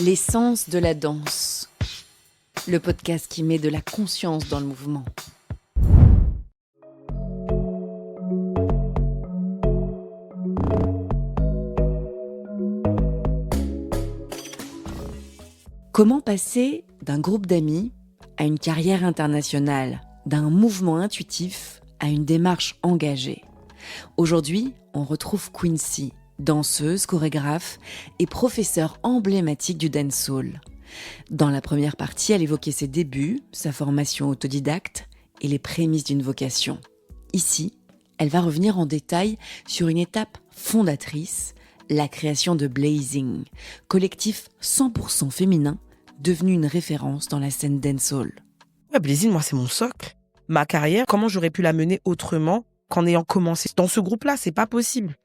L'essence de la danse. Le podcast qui met de la conscience dans le mouvement. Comment passer d'un groupe d'amis à une carrière internationale, d'un mouvement intuitif à une démarche engagée? Aujourd'hui, on retrouve Quincy, danseuse, chorégraphe et professeure emblématique du dancehall. Dans la première partie, elle évoquait ses débuts, sa formation autodidacte et les prémices d'une vocation. Ici, elle va revenir en détail sur une étape fondatrice, la création de Blazing, collectif 100% féminin devenu une référence dans la scène dancehall. Ouais, Blazing, moi, c'est mon socle. Ma carrière, comment j'aurais pu la mener autrement qu'en ayant commencé dans ce groupe-là? C'est pas possible.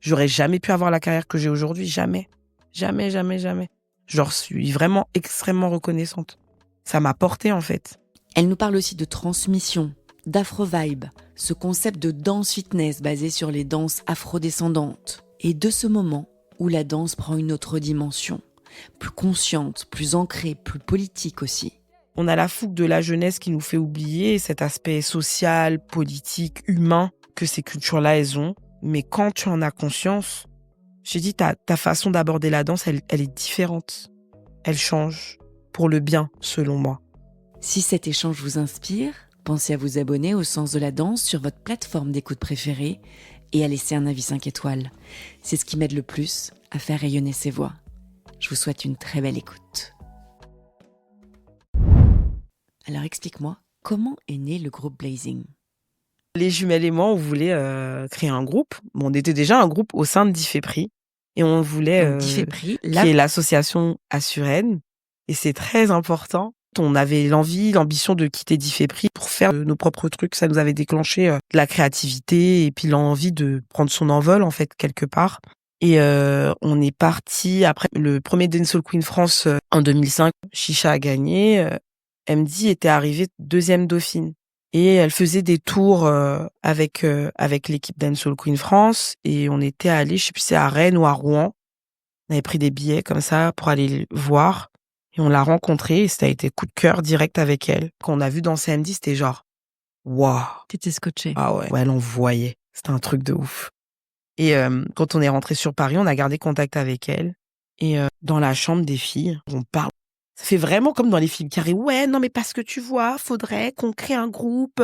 J'aurais jamais pu avoir la carrière que j'ai aujourd'hui. Jamais. Jamais, jamais, jamais. Je leur suis vraiment extrêmement reconnaissante. Ça m'a portée, en fait. Elle nous parle aussi de transmission, d'afro-vibe, ce concept de danse fitness basé sur les danses afrodescendantes, et de ce moment où la danse prend une autre dimension, plus consciente, plus ancrée, plus politique aussi. On a la fougue de la jeunesse qui nous fait oublier cet aspect social, politique, humain que ces cultures-là, elles ont. Mais quand tu en as conscience, j'ai dit, ta façon d'aborder la danse, elle est différente. Elle change pour le bien, selon moi. Si cet échange vous inspire, pensez à vous abonner au Sens de la danse sur votre plateforme d'écoute préférée et à laisser un avis 5 étoiles. C'est ce qui m'aide le plus à faire rayonner ces voix. Je vous souhaite une très belle écoute. Alors explique-moi, comment est né le groupe Blazing ? Les jumelles et moi, on voulait créer un groupe. Bon, on était déjà un groupe au sein de Diffépris. Et on voulait... Diffépris, qui est l'association à Suresnes. Et c'est très important. On avait l'ambition de quitter Diffépris pour faire nos propres trucs. Ça nous avait déclenché de la créativité et puis l'envie de prendre son envol, en fait, quelque part. Et on est parti après le premier Dancehall Queen France en 2005. Chicha a gagné. MD était arrivée deuxième dauphine. Et elle faisait des tours avec l'équipe Dancehall Queen France. Et on était allé, je sais plus si c'est à Rennes ou à Rouen. On avait pris des billets comme ça pour aller le voir. Et on l'a rencontrée et ça a été coup de cœur direct avec elle. Quand on a vu danser MD, c'était genre, waouh. T'étais scotché. Ah ouais, elle en voyait. C'était un truc de ouf. Et quand on est rentré sur Paris, on a gardé contact avec elle. Et dans la chambre des filles, on parle. Ça fait vraiment comme dans les films carrés. Ouais, non, mais parce que tu vois, faudrait qu'on crée un groupe,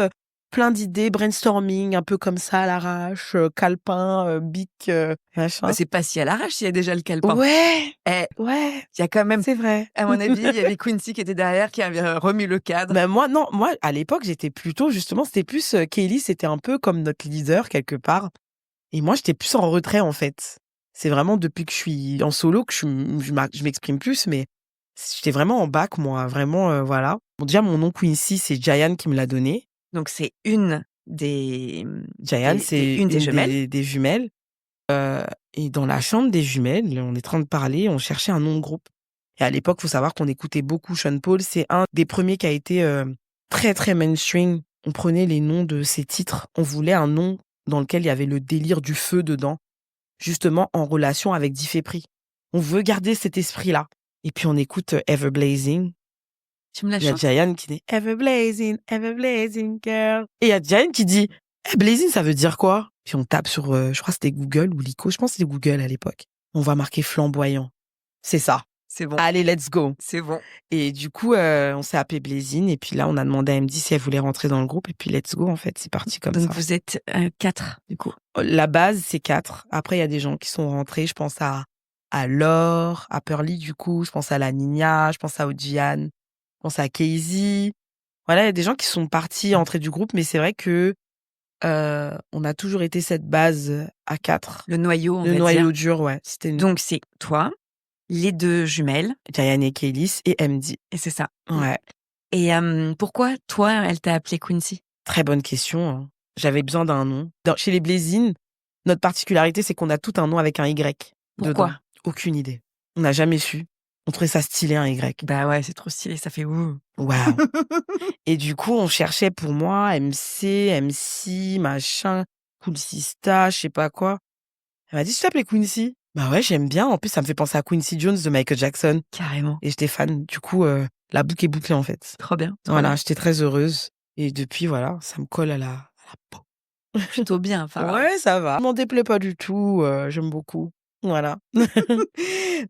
plein d'idées, brainstorming, un peu comme ça à l'arrache, calepin, bic, machin. Bah, c'est pas si à l'arrache, il y a déjà le calepin. Ouais, ouais. Il y a quand même, c'est vrai. à mon avis, il y avait Quincy qui était derrière, qui avait remis le cadre. Ben moi, à l'époque, j'étais plutôt, justement, c'était plus, Kelly, c'était un peu comme notre leader, quelque part. Et moi, j'étais plus en retrait, en fait. C'est vraiment depuis que je suis en solo que je m'exprime plus, mais j'étais vraiment en bac, moi, vraiment, voilà. Bon, déjà, mon nom Quincy, c'est Jayan qui me l'a donné. Donc, c'est une des... Jayan, c'est une des jumelles. Des jumelles. Et dans la chambre des jumelles, on est en train de parler, on cherchait un nom de groupe. Et à l'époque, il faut savoir qu'on écoutait beaucoup Sean Paul. C'est un des premiers qui a été très, très mainstream. On prenait les noms de ses titres. On voulait un nom dans lequel il y avait le délire du feu dedans, justement en relation avec Diffépris. On veut garder cet esprit-là. Et puis on écoute Ever Blazing. Tu me la Il y a chantes ? Jayan qui dit Ever Blazing girl. Et il y a Jayan qui dit Blazing, ça veut dire quoi? Puis on tape sur, je crois que c'était Google ou Lyco. Je pense que c'était Google à l'époque. On va marquer flamboyant. C'est ça. C'est bon. Allez, let's go. C'est bon. Et du coup, on s'est appelé Blazing. Et puis là, on a demandé à MD si elle voulait rentrer dans le groupe. Et puis let's go, en fait. C'est parti comme ça. Donc vous êtes 4, du coup. La base, c'est 4. Après, il y a des gens qui sont rentrés. Je pense à Laure, à Pearly, du coup. Je pense à la Nina. Je pense à Ojian. Je pense à Casey. Voilà, il y a des gens qui sont partis entrer du groupe. Mais c'est vrai que on a toujours été cette base à 4. Le noyau, on va Le dire. noyau dur, ouais. C'était Donc c'est toi, les 2 jumelles. Jayan et Kélis et MD. Et c'est ça. Ouais. Et pourquoi, toi, elle t'a appelé Quincy ? Très bonne question. Hein. J'avais besoin d'un nom. Chez les Blazing, notre particularité, c'est qu'on a tout un nom avec un Y. Pourquoi dedans. Aucune idée. On n'a jamais su. On trouvait ça stylé, un Y. Bah ouais, c'est trop stylé, ça fait ouh. Waouh. Et du coup, on cherchait pour moi MC, machin, Cool Sista, je sais pas quoi. Elle m'a dit, je t'appelais Quincy. Bah ouais, j'aime bien. En plus, ça me fait penser à Quincy Jones de Michael Jackson. Carrément. Et j'étais fan. Du coup, la boucle est bouclée, en fait. Trop bien. Voilà, j'étais très heureuse. Et depuis, voilà, ça me colle à la peau. Plutôt bien. Enfin, Ouais, ça va. M'en déplaît pas du tout. J'aime beaucoup. Voilà.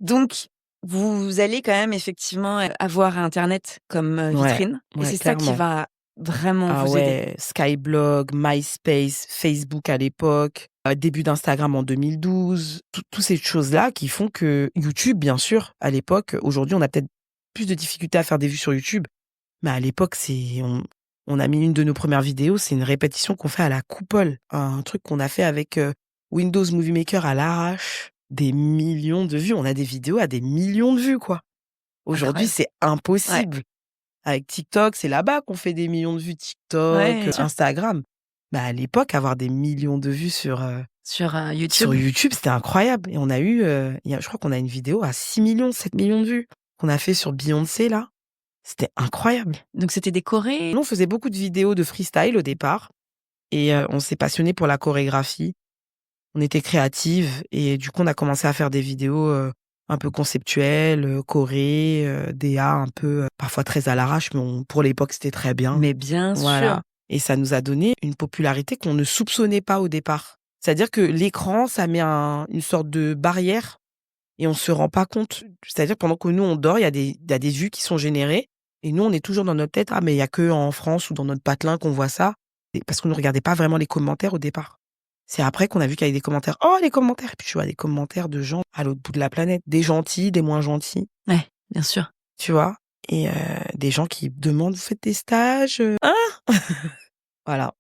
Donc, vous allez quand même effectivement avoir Internet comme Ouais, vitrine. Et ouais, c'est ça qui clairement. va vraiment Ah vous aider. ouais, Skyblog, MySpace, Facebook à l'époque, début d'Instagram en 2012, toutes ces choses-là qui font que YouTube, bien sûr, à l'époque, aujourd'hui, on a peut-être plus de difficultés à faire des vues sur YouTube, mais à l'époque, on a mis une de nos premières vidéos, c'est une répétition qu'on fait à la coupole, un truc qu'on a fait avec Windows Movie Maker à l'arrache, des millions de vues. On a des vidéos à des millions de vues, quoi. Aujourd'hui, Incroyable. c'est Ouais. impossible. Avec TikTok, c'est là-bas qu'on fait des millions de vues, Ouais, TikTok, bien sûr. Instagram. Bah, à l'époque, avoir des millions de vues sur Sur YouTube. YouTube, c'était incroyable. Et on a eu, je crois qu'on a une vidéo à 6 millions, 7 millions de vues qu'on a fait sur Beyoncé, là. C'était incroyable. Donc, c'était des chorés. Nous, on faisait beaucoup de vidéos de freestyle au départ. Et on s'est passionné pour la chorégraphie. On était créatives. Et du coup, on a commencé à faire des vidéos un peu conceptuelles, choré, DA un peu, parfois très à l'arrache, mais pour l'époque, c'était très bien. Mais bien Voilà. sûr. Et ça nous a donné une popularité qu'on ne soupçonnait pas au départ. C'est-à-dire que l'écran, ça met une sorte de barrière et on se rend pas compte. C'est-à-dire pendant que nous, on dort, il y a des vues qui sont générées et nous, on est toujours dans notre tête, ah, mais il y a que en France ou dans notre patelin qu'on voit ça. Et parce qu'on ne regardait pas vraiment les commentaires au départ. C'est après qu'on a vu qu'il y avait des commentaires. Oh, les commentaires! Et puis je vois des commentaires de gens à l'autre bout de la planète. Des gentils, des moins gentils. Ouais, bien sûr. Tu vois? Et des gens qui demandent, vous faites des stages? Hein? Voilà.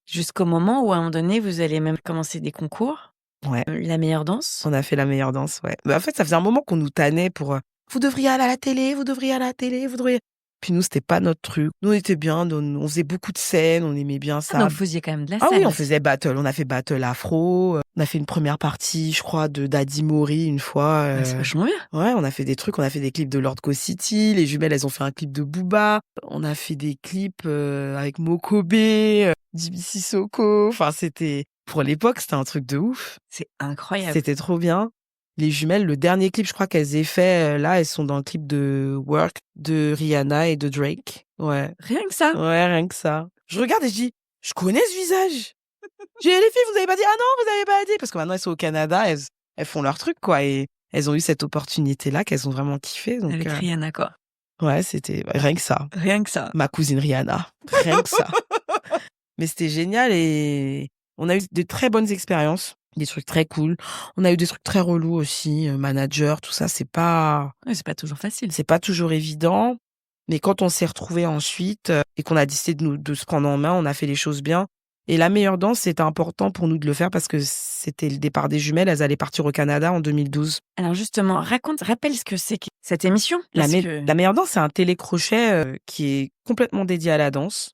Jusqu'au moment où, à un moment donné, vous allez même commencer des concours. Ouais. La meilleure danse. On a fait la meilleure danse, ouais. Bah, en fait, ça faisait un moment qu'on nous tannait pour vous devriez aller à la télé, vous devriez aller à la télé, vous devriez. Puis nous, c'était pas notre truc. Nous, on était bien, on faisait beaucoup de scènes, on aimait bien Ah, ça. donc vous faisiez quand même de la Ah oui, scène on aussi. faisait battle. On a fait battle afro. On a fait une première partie, je crois, de Daddy Mori une fois. Ah, c'est vachement bien. Ouais, on a fait des trucs. On a fait des clips de Lord City. Les jumelles, elles ont fait un clip de Booba. On a fait des clips avec Mokobe, JB Sissoko. Enfin, pour l'époque, c'était un truc de ouf. C'est incroyable. C'était trop bien. Les jumelles, le dernier clip, je crois qu'elles aient fait, là, elles sont dans le clip de Work de Rihanna et de Drake. Ouais. Rien que ça. Ouais, rien que ça. Je regarde et je dis, je connais ce visage. J'ai les filles, vous avez pas dit, ah non, vous avez pas dit. Parce que maintenant, elles sont au Canada, elles font leur truc, quoi. Et elles ont eu cette opportunité-là qu'elles ont vraiment kiffé. Donc, Avec Rihanna, quoi. ouais, c'était rien que ça. Rien que ça. Ma cousine Rihanna. Rien que ça. Mais c'était génial et on a eu de très bonnes expériences. Des trucs très cool. On a eu des trucs très relous aussi, manager, tout ça, c'est pas toujours facile. c'est pas toujours évident. Mais quand on s'est retrouvés ensuite et qu'on a décidé de se prendre en main, on a fait les choses bien. Et la meilleure danse, c'était important pour nous de le faire parce que c'était le départ des jumelles. Elles allaient partir au Canada en 2012. Alors justement, rappelle ce que c'est que cette émission. La meilleure danse, c'est un télécrochet qui est complètement dédié à la danse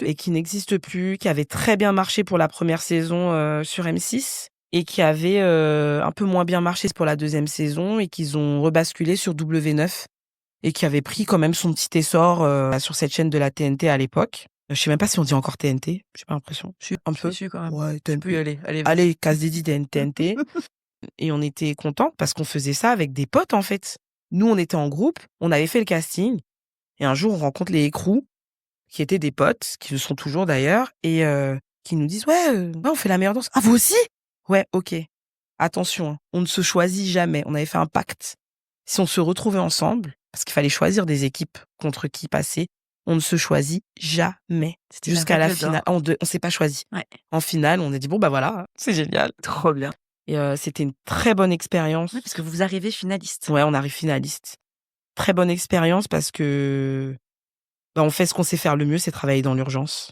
et qui n'existe plus, qui avait très bien marché pour la première saison sur M6 et qui avait un peu moins bien marché pour la deuxième saison et qu'ils ont rebasculé sur W9 et qui avait pris quand même son petit essor sur cette chaîne de la TNT à l'époque. Je sais même pas si on dit encore TNT, j'ai pas l'impression. Un peu. Je quand même. Ouais, Tu peux y aller. Allez, casse dédié TNT. Et on était contents parce qu'on faisait ça avec des potes, en fait. Nous, on était en groupe, on avait fait le casting. Et un jour, on rencontre les écrous, qui étaient des potes, qui le sont toujours d'ailleurs, et qui nous disent, ouais, on fait la meilleure danse. Ah, vous aussi? Ouais, ok. Attention, hein, on ne se choisit jamais. On avait fait un pacte. Si on se retrouvait ensemble, parce qu'il fallait choisir des équipes contre qui passer, on ne se choisit jamais. Jusqu'à la finale. On s'est pas choisi. Ouais. En finale, on a dit, bon, bah voilà, c'est génial. Trop bien. Et c'était une très bonne expérience. Oui, parce que vous arrivez finaliste. Ouais, on arrive finaliste. Très bonne expérience parce que on fait ce qu'on sait faire le mieux, c'est travailler dans l'urgence.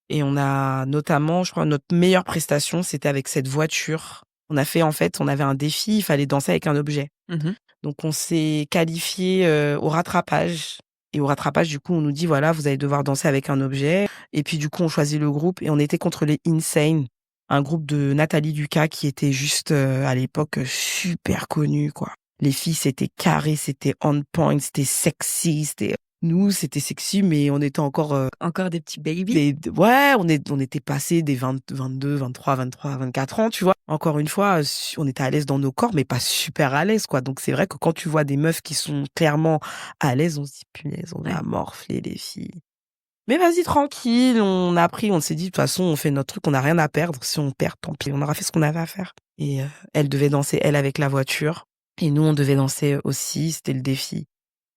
Et on a notamment, je crois, notre meilleure prestation, c'était avec cette voiture. On avait un défi, il fallait danser avec un objet. Mmh. Donc on s'est qualifié au rattrapage. Et au rattrapage, du coup, on nous dit, voilà, vous allez devoir danser avec un objet. Et puis du coup, on choisit le groupe et on était contre les Insane. Un groupe de Nathalie Ducas qui était juste à l'époque super connu, quoi. Les filles, c'était carré, c'était on point, c'était sexy, c'était Nous, c'était sexy, mais on était encore Encore des petits babies. ouais, on était passé des 20, 22, 23, 23, 24 ans, tu vois. Encore une fois, on était à l'aise dans nos corps, mais pas super à l'aise, quoi. Donc c'est vrai que quand tu vois des meufs qui sont clairement à l'aise, on se dit punaise, on va morfler les filles. Mais vas-y, tranquille, on a appris, on s'est dit de toute façon, on fait notre truc, on n'a rien à perdre. Si on perd, tant pis, on aura fait ce qu'on avait à faire. Et elle devait danser, elle, avec la voiture. Et nous, on devait danser aussi, c'était le défi.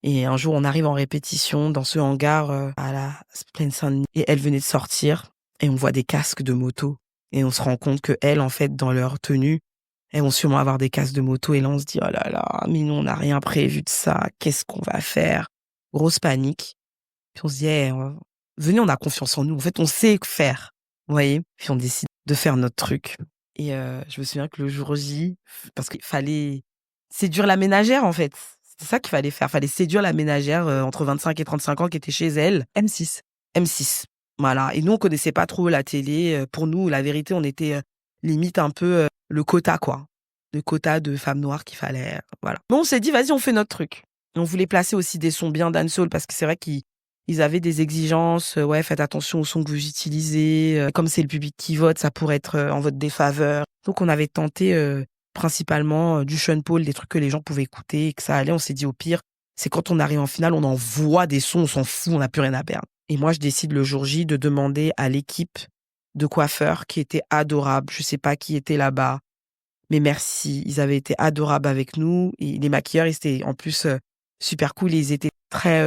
Et un jour, on arrive en répétition dans ce hangar à la Plaine Saint-Denis. Et elle venait de sortir et on voit des casques de moto. Et on se rend compte que elles, en fait, dans leur tenue, elles vont sûrement avoir des casques de moto. Et là, on se dit, oh là là, mais nous, on n'a rien prévu de ça. Qu'est-ce qu'on va faire? Grosse panique. Puis on se dit, venez, on a confiance en nous. En fait, on sait faire. Vous voyez? Puis on décide de faire notre truc. Et je me souviens que le jour J, parce qu'il fallait séduire la ménagère, en fait. C'est ça qu'il fallait faire. Fallait séduire la ménagère entre 25 et 35 ans qui était chez elle. M6. M6. Voilà. Et nous, on connaissait pas trop la télé. Pour nous, la vérité, on était limite un peu le quota, quoi. Le quota de femmes noires qu'il fallait. Voilà. Mais on s'est dit, vas-y, on fait notre truc. Et on voulait placer aussi des sons bien dancehall parce que c'est vrai qu'ils avaient des exigences. Ouais, faites attention aux sons que vous utilisez. Comme c'est le public qui vote, ça pourrait être en votre défaveur. Donc, on avait tenté principalement du Sean Paul, des trucs que les gens pouvaient écouter et que ça allait. On s'est dit au pire, c'est quand on arrive en finale, on envoie des sons, on s'en fout, on n'a plus rien à perdre. Et moi, je décide le jour J de demander à l'équipe de coiffeurs qui était adorable. Je sais pas qui était là-bas, mais merci. Ils avaient été adorables avec nous. Et les maquilleurs, ils étaient en plus super cool. Ils étaient très,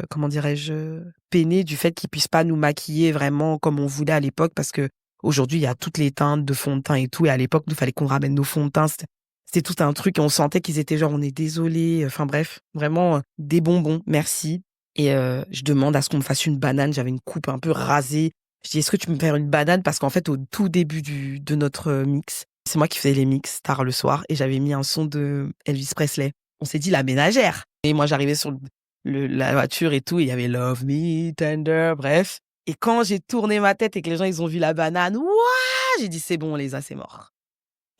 comment dirais-je, peinés du fait qu'ils puissent pas nous maquiller vraiment comme on voulait à l'époque parce que aujourd'hui, il y a toutes les teintes de fond de teint et tout. Et à l'époque, il fallait qu'on ramène nos fonds de teint. C'était tout un truc et on sentait qu'ils étaient genre, on est désolé. Enfin bref, vraiment des bonbons. Merci. Et je demande à ce qu'on me fasse une banane. J'avais une coupe un peu rasée. Je dis, est-ce que tu peux me faire une banane? Parce qu'en fait, au tout début de notre mix, c'est moi qui faisais les mix tard le soir et j'avais mis un son de Elvis Presley. On s'est dit la ménagère. Et moi, j'arrivais sur la voiture et tout, et il y avait Love Me Tender, bref. Et quand j'ai tourné ma tête et que les gens, ils ont vu la banane, ouah, j'ai dit, c'est bon, on les a, c'est mort.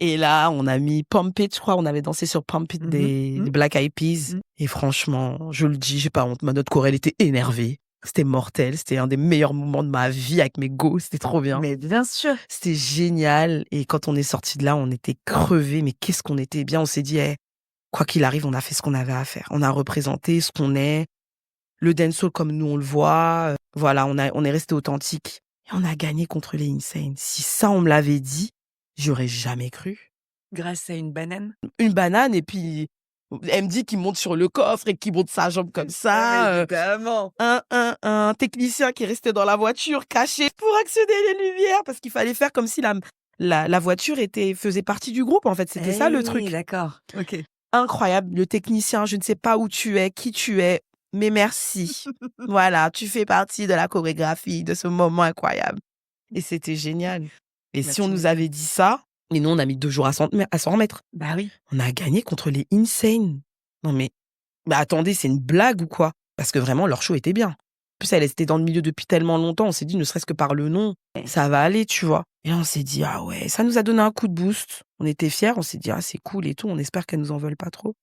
Et là, on a mis Pump It, je crois, on avait dansé sur Pump It des Black Eyed Peas. Et franchement, je le dis, j'ai pas honte, ma note chorale était énervée. C'était mortel, c'était un des meilleurs moments de ma vie avec mes go, c'était trop bien. Mais bien sûr. C'était génial. Et quand on est sorti de là, on était crevés, mais qu'est-ce qu'on était bien. On s'est dit, quoi qu'il arrive, on a fait ce qu'on avait à faire. On a représenté ce qu'on est, le dancehall comme nous on le voit. Voilà, on est resté authentique. Et on a gagné contre les Insane. Si ça, on me l'avait dit, j'aurais jamais cru. Grâce à une banane. Une banane et puis elle me dit qu'il monte sur le coffre et qu'il monte sa jambe comme ça. Évidemment. Un technicien qui restait dans la voiture caché pour accéder les lumières parce qu'il fallait faire comme si la voiture faisait partie du groupe en fait. C'était ça le truc. D'accord. Ok. Incroyable. Le technicien, je ne sais pas où tu es, qui tu es, mais merci. Voilà, tu fais partie de la chorégraphie, de ce moment incroyable. Et c'était génial. Et si on nous avait dit ça, mais nous, on a mis 2 jours à s'en remettre. Bah oui. On a gagné contre les Insane. Non mais attendez, c'est une blague ou quoi? Parce que vraiment, leur show était bien. En plus, elle était dans le milieu depuis tellement longtemps, on s'est dit, ne serait-ce que par le nom, ça va aller, tu vois. Et on s'est dit, ah ouais, ça nous a donné un coup de boost. On était fiers, on s'est dit, ah c'est cool et tout, on espère qu'elles nous en veulent pas trop.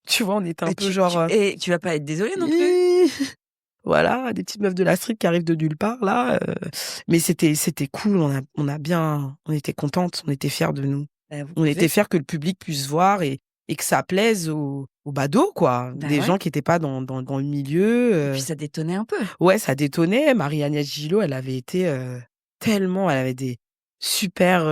Tu vois, on était un peu genre... Et tu vas pas être désolée non plus. Voilà, des petites meufs de la street qui arrivent de nulle part, là. Mais c'était cool, on était contentes, on était fiers de nous. On était fiers que le public puisse voir et que ça plaise aux badauds, quoi. Des gens qui étaient pas dans le milieu. Et puis ça détonnait un peu. Ouais, ça détonnait. Marie-Agnès Gillot, elle avait été elle avait des super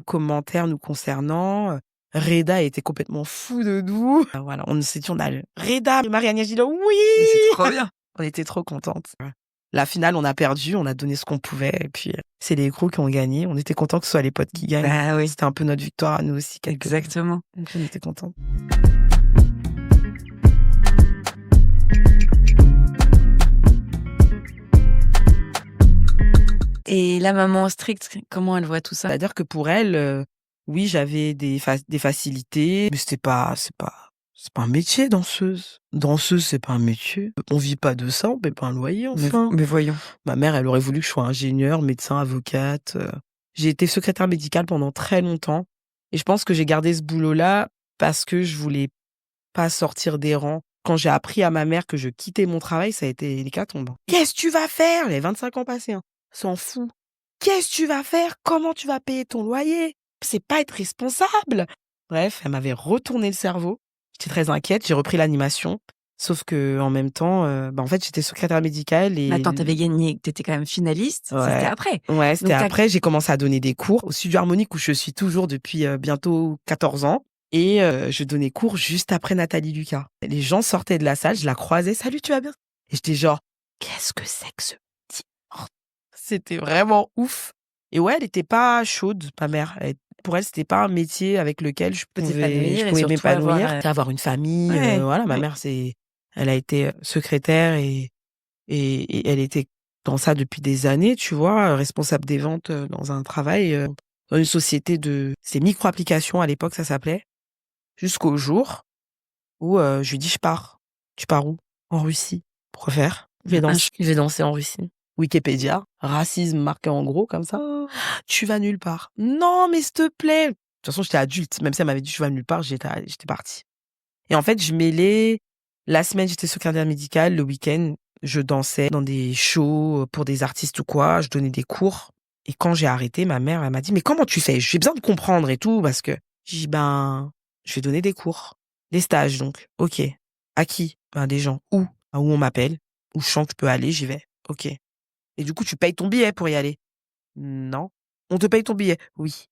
commentaires nous concernant. Reda était complètement fou de nous. Voilà, on s'est dit, on a Reda, Marie-Agnès Gillot, oui! C'est trop bien. On était trop contentes. La finale, on a perdu, on a donné ce qu'on pouvait. Et puis, c'est les crews qui ont gagné. On était contents que ce soit les potes qui gagnent. Bah oui. C'était un peu notre victoire à nous aussi. Exactement. Donc, on était contents. Et la maman stricte, comment elle voit tout ça? C'est-à-dire que pour elle, oui, j'avais des facilités, mais c'est pas un métier, danseuse. Danseuse, c'est pas un métier. On vit pas de ça, on paie pas un loyer, enfin. Mais voyons. Ma mère, elle aurait voulu que je sois ingénieure, médecin, avocate. J'ai été secrétaire médicale pendant très longtemps. Et je pense que j'ai gardé ce boulot-là parce que je voulais pas sortir des rangs. Quand j'ai appris à ma mère que je quittais mon travail, ça a été l'hécatombe. Qu'est-ce que tu vas faire? Elle avait 25 ans passés, hein. S'en fout. Qu'est-ce que tu vas faire? Comment tu vas payer ton loyer? C'est pas être responsable. Bref, elle m'avait retourné le cerveau. J'étais très inquiète, j'ai repris l'animation. Sauf que en même temps, en fait, j'étais secrétaire médicale et Attends, t'avais gagné, t'étais quand même finaliste. C'était ouais, après. ouais, c'était Donc, après. J'ai commencé à donner des cours au studio harmonique où je suis toujours depuis bientôt 14 ans. Et je donnais cours juste après Nathalie Lucas. Les gens sortaient de la salle, je la croisais. Salut, tu vas bien? Et j'étais genre, qu'est-ce que c'est que ce petit mort? C'était vraiment ouf. Et ouais, elle était pas chaude, ma mère. Pour elle, c'était pas un métier avec lequel je peut pouvais t'épanouir et m'épanouir, surtout avoir une famille. Ouais, Voilà, ma ouais. mère, elle a été secrétaire et elle était dans ça depuis des années, tu vois, responsable des ventes dans un travail, dans une société c'est micro-applications à l'époque, ça s'appelait, jusqu'au jour où je lui dis, je pars. Tu pars où? En Russie. Pourquoi faire? Je vais danser en Russie. Wikipédia, racisme marqué en gros comme ça. Tu vas nulle part. Non, mais s'il te plaît. De toute façon, j'étais adulte. Même si elle m'avait dit tu vas nulle part, j'étais partie. Et en fait, je mêlais. La semaine, j'étais secrétaire médicale. Le week-end, je dansais dans des shows pour des artistes ou quoi. Je donnais des cours. Et quand j'ai arrêté, ma mère, elle m'a dit, mais comment tu fais? J'ai besoin de comprendre et tout, parce que j'ai dit, je vais donner des cours. Des stages, donc. OK. À qui? Des gens. Où? Où on m'appelle. Où je sens que je peux aller, j'y vais. OK. Et du coup, tu payes ton billet pour y aller? Non. On te paye ton billet? Oui.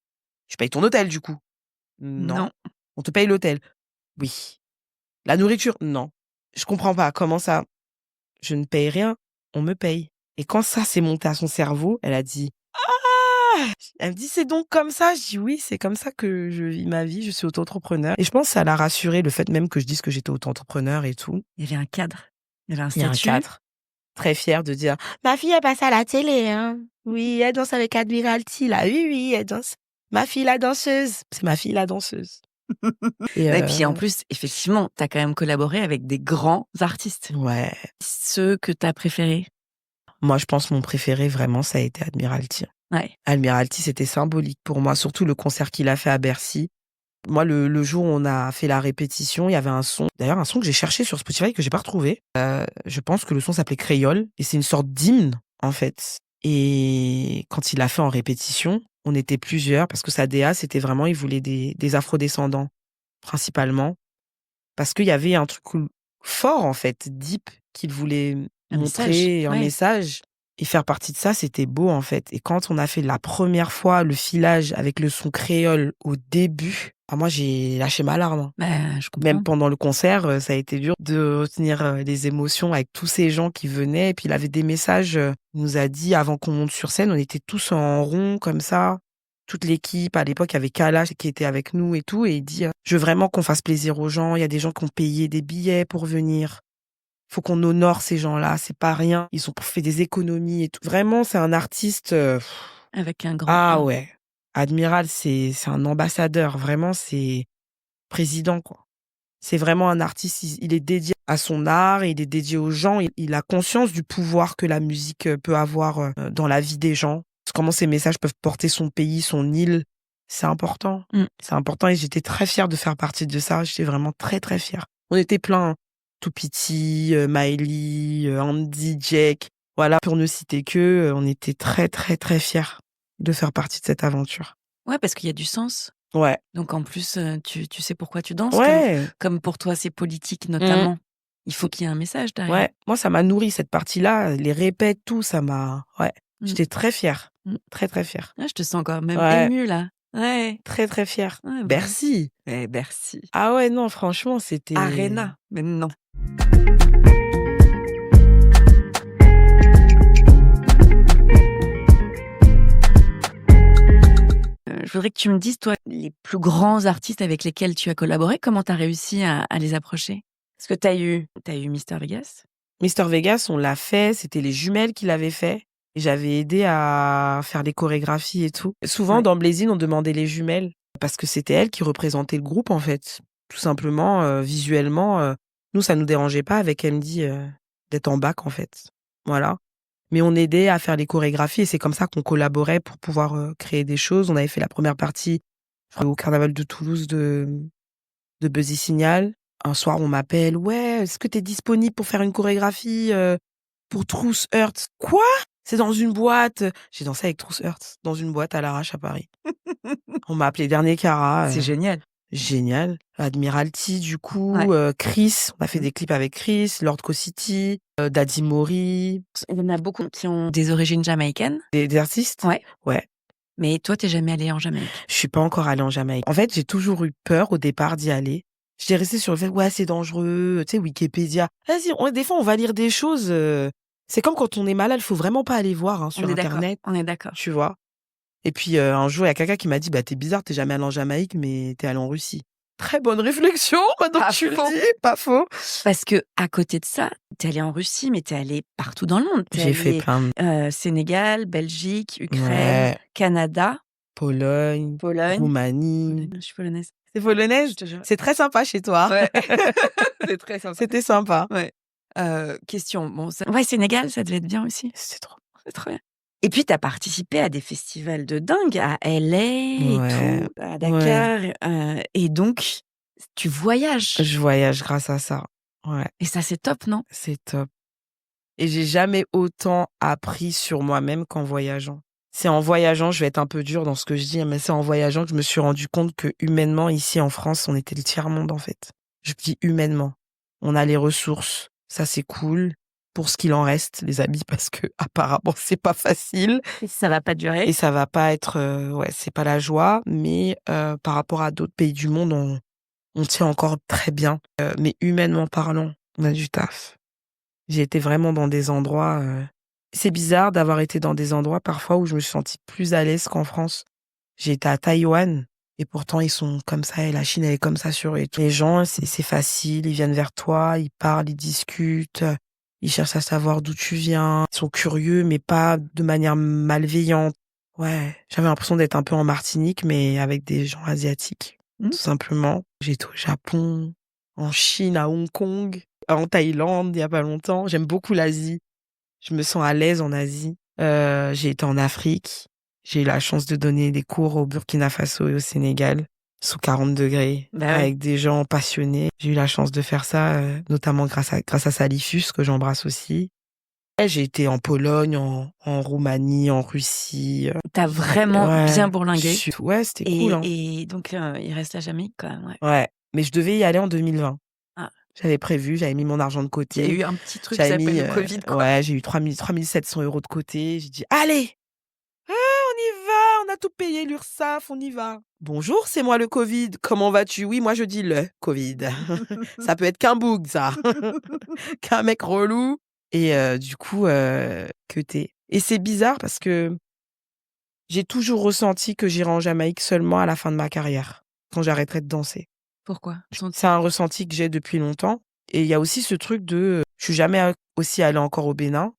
Tu payes ton hôtel, du coup? Non. Non. On te paye l'hôtel? Oui. La nourriture? Non. Je comprends pas. Comment ça? Je ne paye rien. On me paye. Et quand ça s'est monté à son cerveau, elle a dit, ah! Elle me dit, c'est donc comme ça? Je dis, oui, c'est comme ça que je vis ma vie. Je suis auto-entrepreneur. Et je pense que ça l'a rassuré, le fait même que je dise que j'étais auto-entrepreneur et tout. Il y avait un cadre. Il y avait un Il y a un statut. cadre. Très fière de dire, ma fille, elle passe à la télé, hein. Oui, elle danse avec Admiralty, là. Oui, elle danse. Ma fille, la danseuse. C'est ma fille, la danseuse. Et puis en plus, effectivement, t'as quand même collaboré avec des grands artistes. Ouais. Ceux que t'as préférés? Moi, je pense mon préféré, vraiment, ça a été Admiralty. Ouais. Admiralty, c'était symbolique pour moi, surtout le concert qu'il a fait à Bercy. Moi, le jour où on a fait la répétition, il y avait un son. D'ailleurs, un son que j'ai cherché sur Spotify que j'ai pas retrouvé. Je pense que le son s'appelait Créole et c'est une sorte d'hymne, en fait. Et quand il l'a fait en répétition, on était plusieurs parce que sa DA, c'était vraiment, il voulait des afrodescendants, principalement. Parce qu'il y avait un truc fort, en fait, deep, qu'il voulait montrer, un message. Et faire partie de ça, c'était beau, en fait. Et quand on a fait la première fois le filage avec le son créole au début, moi, j'ai lâché ma larme. Je comprends. Même pendant le concert, ça a été dur de retenir les émotions avec tous ces gens qui venaient. Et puis, il avait des messages. Il nous a dit, avant qu'on monte sur scène, on était tous en rond, comme ça. Toute l'équipe, à l'époque, il y avait Kala qui était avec nous et tout. Et il dit, je veux vraiment qu'on fasse plaisir aux gens. Il y a des gens qui ont payé des billets pour venir. Faut qu'on honore ces gens-là, c'est pas rien. Ils ont fait des économies et tout. Vraiment, c'est un artiste. Avec un grand. Ah ouais. Admiral, c'est un ambassadeur. Vraiment, c'est président, quoi. C'est vraiment un artiste. Il est dédié à son art, il est dédié aux gens. Il a conscience du pouvoir que la musique peut avoir dans la vie des gens. Comment ces messages peuvent porter son pays, son île. C'est important. C'est important et j'étais très fière de faire partie de ça. J'étais vraiment très, très fière. On était plein. Toupiti, Miley, Andy, Jack. Voilà, pour ne citer que, on était très, très, très fiers de faire partie de cette aventure. Ouais, parce qu'il y a du sens. Ouais. Donc en plus, tu sais pourquoi tu danses. Ouais. Comme pour toi, c'est politique notamment. Il faut qu'il y ait un message derrière. Ouais, moi, ça m'a nourri cette partie-là. Les répètes, tout, ça m'a... Ouais, j'étais très fière. Très, très fière. Je te sens quand même émue, là. Ouais. Très, très fière. Ouais, Bercy. Bercy. Ah ouais, non, franchement, c'était... Arena, mais non. Je voudrais que tu me dises, toi, les plus grands artistes avec lesquels tu as collaboré, comment tu as réussi à les approcher? Est-ce que tu as eu Mister Vegas? Mister Vegas, on l'a fait, c'était les jumelles qui l'avaient fait. Et j'avais aidé à faire des chorégraphies et tout. Souvent, dans Blazing, on demandait les jumelles parce que c'était elles qui représentaient le groupe, en fait. Tout simplement, visuellement, nous, ça nous dérangeait pas avec MD d'être en bac, en fait. Voilà. Mais on aidait à faire les chorégraphies et c'est comme ça qu'on collaborait pour pouvoir créer des choses. On avait fait la première partie au Carnaval de Toulouse de Buzzy Signal. Un soir, on m'appelle. Ouais, est-ce que t'es disponible pour faire une chorégraphie pour Truth Hurts? Quoi? C'est dans une boîte. J'ai dansé avec Truth Hurts dans une boîte à l'Arrache à Paris. On m'a appelé Dernier Cara. C'est génial. Génial. Admiralty, du coup. Ouais. Chris. On a fait des clips avec Chris. Lord Co-City. Daddy Mori. Il y en a beaucoup qui ont des origines jamaïcaines. Des artistes. Ouais. Ouais. Mais toi, t'es jamais allée en Jamaïque. Je suis pas encore allée en Jamaïque. En fait, j'ai toujours eu peur au départ d'y aller. J'étais restée sur le fait, ouais, c'est dangereux, tu sais, Wikipédia. Vas-y, des fois, on va lire des choses. C'est comme quand on est malade, il faut vraiment pas aller voir sur Internet. On est d'accord. Tu vois. Et puis, un jour, il y a quelqu'un qui m'a dit, bah, t'es bizarre, t'es jamais allé en Jamaïque, mais t'es allé en Russie. Très bonne réflexion, maintenant que tu le dis, pas faux. Parce que à côté de ça, t'es allé en Russie, mais t'es allé partout dans le monde. J'ai fait plein de... Sénégal, Belgique, Ukraine, Ouais. Canada, Pologne, Roumanie. Je suis polonaise. C'est polonaise? C'est très sympa chez toi. Ouais. C'est très sympa. C'était sympa. Ouais. Question. Bon, ouais, Sénégal, ça devait être bien aussi. C'est trop bien. Et puis, tu as participé à des festivals de dingue, à LA et tout, à Dakar. Et donc, tu voyages. Je voyage grâce à ça. Ouais. Et ça, c'est top, non? C'est top. Et j'ai jamais autant appris sur moi-même qu'en voyageant. C'est en voyageant, je vais être un peu dure dans ce que je dis, mais c'est en voyageant que je me suis rendu compte que humainement, ici en France, on était le tiers-monde en fait. Je dis humainement. On a les ressources, ça c'est cool. Pour ce qu'il en reste, les amis, parce que apparemment c'est pas facile. Et ça va pas durer. Et ça va pas être, c'est pas la joie, mais par rapport à d'autres pays du monde, on tient encore très bien. Mais humainement parlant, on a du taf. J'ai été vraiment dans des endroits... C'est bizarre d'avoir été dans des endroits parfois où je me suis sentie plus à l'aise qu'en France. J'ai été à Taïwan et pourtant ils sont comme ça et la Chine elle est comme ça sur eux. Les gens, c'est facile, ils viennent vers toi, ils parlent, ils discutent, ils cherchent à savoir d'où tu viens. Ils sont curieux mais pas de manière malveillante. Ouais, j'avais l'impression d'être un peu en Martinique mais avec des gens asiatiques, tout simplement. J'ai été au Japon, en Chine, à Hong Kong, en Thaïlande il y a pas longtemps. J'aime beaucoup l'Asie. Je me sens à l'aise en Asie. J'ai été en Afrique. J'ai eu la chance de donner des cours au Burkina Faso et au Sénégal, sous 40 degrés, avec des gens passionnés. J'ai eu la chance de faire ça, notamment grâce à Salifus, que j'embrasse aussi. Et j'ai été en Pologne, en Roumanie, en Russie. T'as vraiment bien bourlingué. Ouais, c'était cool. Hein. Et donc, il reste la Jamaïque quand même. Ouais, mais je devais y aller en 2020. J'avais prévu, j'avais mis mon argent de côté. Il y a eu un petit truc qui s'appelle le Covid, quoi. Ouais, j'ai eu 3700 € de côté. J'ai dit, allez, on y va, on a tout payé, l'URSSAF, on y va. Bonjour, c'est moi le Covid. Comment vas-tu? Oui, moi je dis le Covid. Ça peut être qu'un bug, ça. Qu'un mec relou. Et du coup, que t'es. Et c'est bizarre parce que j'ai toujours ressenti que j'irais en Jamaïque seulement à la fin de ma carrière, quand j'arrêterai de danser. Pourquoi? C'est un ressenti que j'ai depuis longtemps. Et il y a aussi ce truc de... Je suis jamais aussi allée encore au Bénin,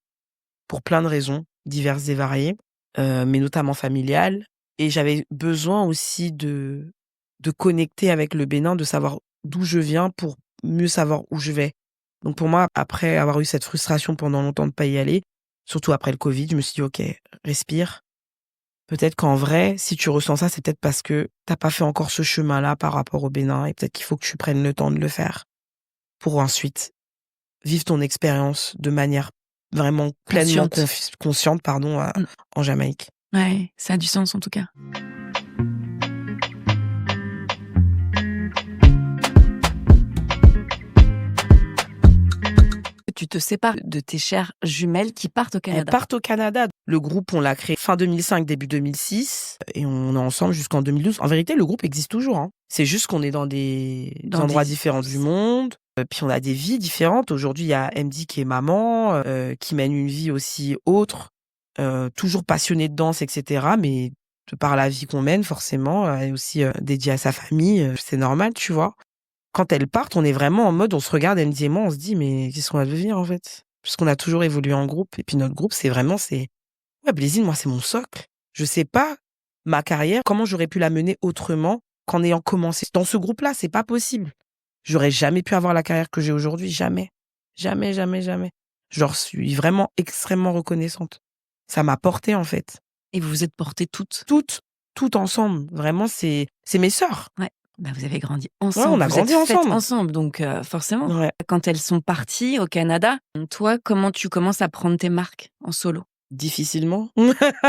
pour plein de raisons, diverses et variées, mais notamment familiales. Et j'avais besoin aussi de connecter avec le Bénin, de savoir d'où je viens pour mieux savoir où je vais. Donc pour moi, après avoir eu cette frustration pendant longtemps de ne pas y aller, surtout après le Covid, je me suis dit, ok, respire. Peut-être qu'en vrai, si tu ressens ça, c'est peut-être parce que t'as pas fait encore ce chemin-là par rapport au Bénin et peut-être qu'il faut que tu prennes le temps de le faire pour ensuite vivre ton expérience de manière vraiment pleinement consciente en Jamaïque. Ouais, ça a du sens en tout cas. Tu te sépares de tes chères jumelles qui partent au Canada. Elles partent au Canada. Le groupe, on l'a créé fin 2005, début 2006. Et on est ensemble jusqu'en 2012. En vérité, le groupe existe toujours. Hein. C'est juste qu'on est dans des endroits différents du monde. Puis on a des vies différentes. Aujourd'hui, il y a MD qui est maman, qui mène une vie aussi autre. Toujours passionnée de danse, etc. Mais de par la vie qu'on mène, forcément, elle est aussi dédiée à sa famille. C'est normal, tu vois. Quand elles partent, on est vraiment en mode, on se regarde, MD et moi, on se dit, mais qu'est-ce qu'on va devenir en fait? Puisqu'on a toujours évolué en groupe. Et puis notre groupe, ouais, Blésine, moi, c'est mon socle. Je sais pas, ma carrière, comment j'aurais pu la mener autrement qu'en ayant commencé. Dans ce groupe-là, c'est pas possible. J'aurais jamais pu avoir la carrière que j'ai aujourd'hui. Jamais. Jamais, jamais, jamais. Je leur suis vraiment extrêmement reconnaissante. Ça m'a portée, en fait. Et vous vous êtes portées toutes? Toutes ensemble. Vraiment, c'est mes sœurs. Ouais. Bah, vous avez grandi Ouais, ensemble, on a vous êtes grandi faites ensemble. ensemble, donc forcément. Ouais. Quand elles sont parties au Canada, toi, comment tu commences à prendre tes marques en solo? Difficilement.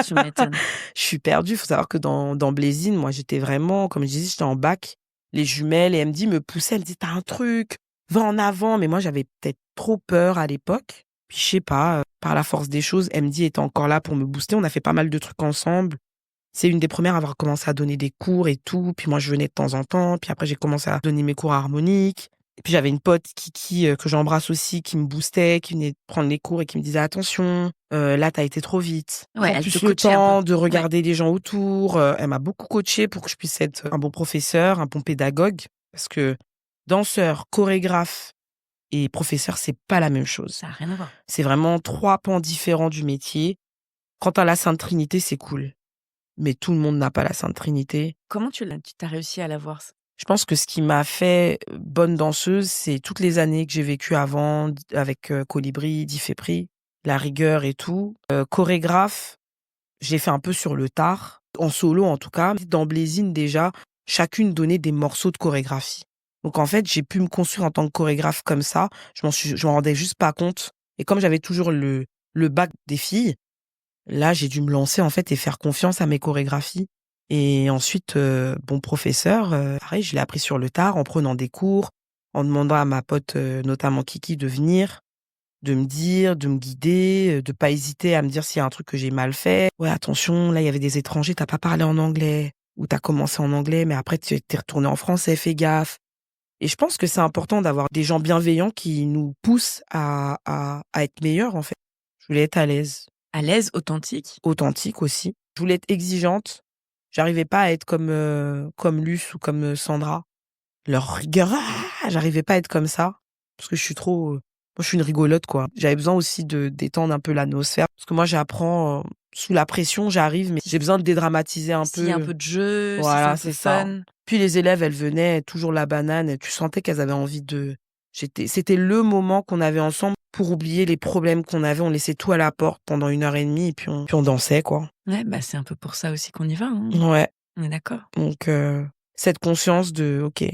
Tu m'étonnes. Je suis perdue. Il faut savoir que dans Blazing, moi, j'étais vraiment, comme je disais, j'étais en bac. Les jumelles et MD me poussaient, elles me disaient: «Tu un truc, va en avant». Mais moi, j'avais peut-être trop peur à l'époque. Puis je sais pas, par la force des choses, MD était encore là pour me booster. On a fait pas mal de trucs ensemble. C'est une des premières à avoir commencé à donner des cours et tout. Puis moi, je venais de temps en temps. Puis après, j'ai commencé à donner mes cours harmoniques. Et puis j'avais une pote Kiki, que j'embrasse aussi, qui me boostait, qui venait prendre les cours et qui me disait: «Attention, là, tu as été trop vite. Ouais, Prends elle te plus le coachait un peu. temps de Ouais. regarder les gens autour». Elle m'a beaucoup coachée pour que je puisse être un bon professeur, un bon pédagogue. Parce que danseur, chorégraphe et professeur, c'est pas la même chose. Ça a rien à voir. C'est vraiment 3 pans différents du métier. Quand tu as la Sainte Trinité, c'est cool. Mais tout le monde n'a pas la Sainte Trinité. Comment tu as réussi à l'avoir ça? Je pense que ce qui m'a fait bonne danseuse, c'est toutes les années que j'ai vécues avant avec Colibri, Diffépris, la rigueur et tout. Chorégraphe, j'ai fait un peu sur le tard, en solo en tout cas. Dans Blazing déjà, chacune donnait des morceaux de chorégraphie. Donc en fait, j'ai pu me construire en tant que chorégraphe comme ça. Je m'en rendais juste pas compte. Et comme j'avais toujours le bac des filles, là, j'ai dû me lancer en fait et faire confiance à mes chorégraphies. Et ensuite, bon professeur, pareil, je l'ai appris sur le tard en prenant des cours, en demandant à ma pote, notamment Kiki, de venir, de me dire, de me guider, de pas hésiter à me dire s'il y a un truc que j'ai mal fait. «Ouais, attention, là, il y avait des étrangers, tu pas parlé en anglais» ou «Tu as commencé en anglais, mais après tu es retourné en français, fais gaffe». Et je pense que c'est important d'avoir des gens bienveillants qui nous poussent à être meilleurs, en fait. Je voulais être à l'aise. À l'aise, authentique? Authentique aussi. Je voulais être exigeante. J'arrivais pas à être comme Luce ou comme Sandra. Leur rigueur, j'arrivais pas à être comme ça. Parce que je suis trop, moi je suis une rigolote quoi. J'avais besoin aussi de détendre un peu l'atmosphère. Parce que moi j'apprends, sous la pression, j'arrive, mais j'ai besoin de dédramatiser un S'il y a un peu. peu de jeu, si c'est Voilà, un peu c'est ça. fun. Puis les élèves, elles venaient, toujours la banane, et tu sentais qu'elles avaient envie de... C'était le moment qu'on avait ensemble pour oublier les problèmes qu'on avait. On laissait tout à la porte pendant 1 heure et demie et puis on dansait, quoi. Ouais, bah, c'est un peu pour ça aussi qu'on y va, hein. Ouais. On est d'accord. Donc, cette conscience de, OK,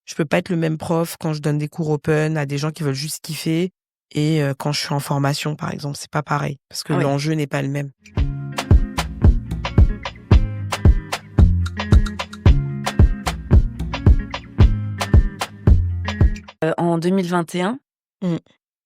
je peux pas être le même prof quand je donne des cours open à des gens qui veulent juste kiffer et quand je suis en formation, par exemple, c'est pas pareil parce que Ah oui. l'enjeu n'est pas le même. En 2021, Mmh.